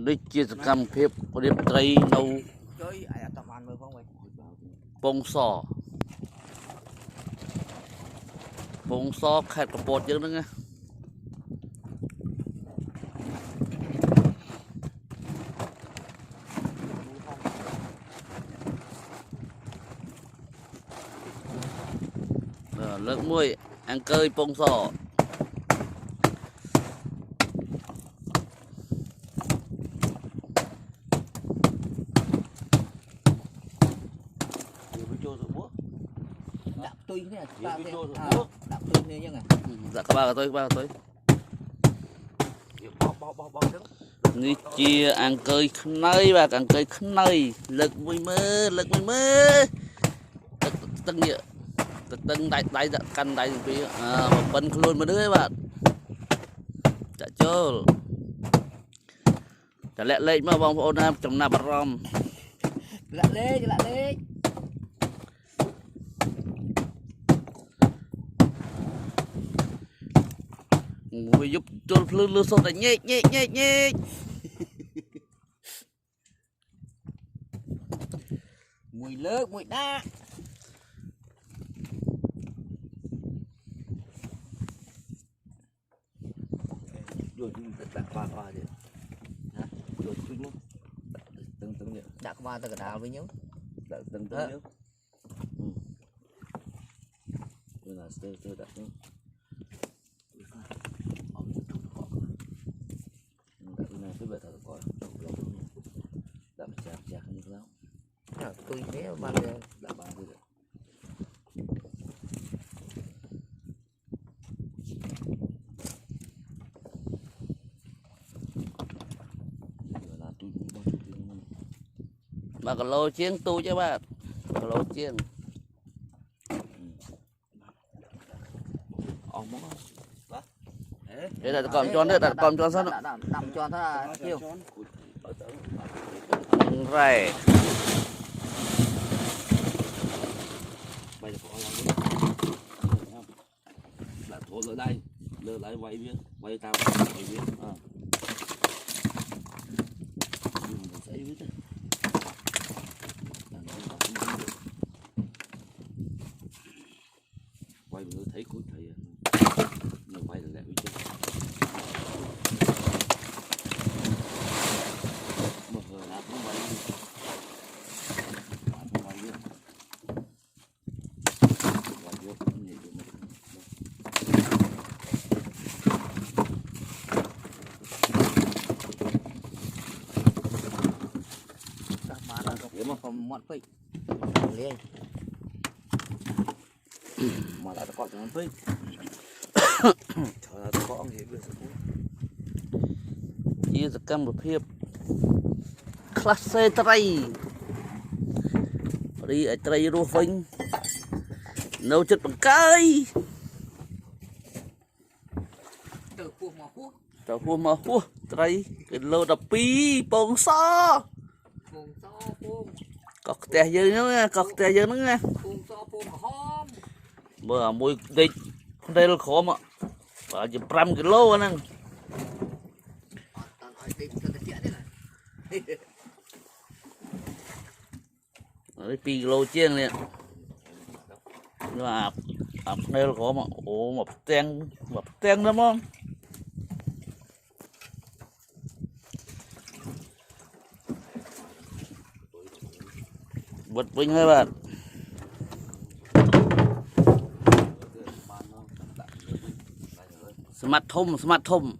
Đích chia cầm phép có điệp tây nâu bông so khét có bột chứ nữa nghe lớp muối ăn cơi bông so tôi nè, đạp tôi nè nhưng dạ các ba tôi như chia ăn cơi nơi và ăn cơi nơi lực mùi mơ tân nhựa tân đại căn đại vì một bên luôn mà đứa bạn chả chơi chả lẹ lên mà bông ôn em trong nạp rom lẹ lên mùi giúp cho lư sốt là nhẹ mùi lơ mùi đa rồi đặt ba đi rồi chút luôn từng nhớ đặt ba ta cả đào với nhau từng nhớ rồi là tôi đặt nhớ cái bệ thật coi đậm chạc như thế nào tôi thế mà đã bàn đi được mà cái lô chiên tu chứ bạn cái lô chiên đây là còn tròn đấy đặt còn tròn sao đậm tròn thôi chiều rẻ bây giờ có là thổ lỡ đây quay biết quay cao quay biết quay vừa thấy cuối thầy nhưng quay lại với chân một người là không quay không mọt phích lên mà lại có cái phích trời ơi có gì biết chia ra cầm một hiệp class tray đi ở tray rùa vinh nấu chất bằng cây tàu phua mà phua tray cái lô đập pi bông so cọc tè dư nữa nghe bữa mùi địch đây là khó mà và chỉ 5 kg anh đấy 2 kg chiên nè nhưng mà đây là khó mà ồ một ten đúng không bật vinh hai bạn smart home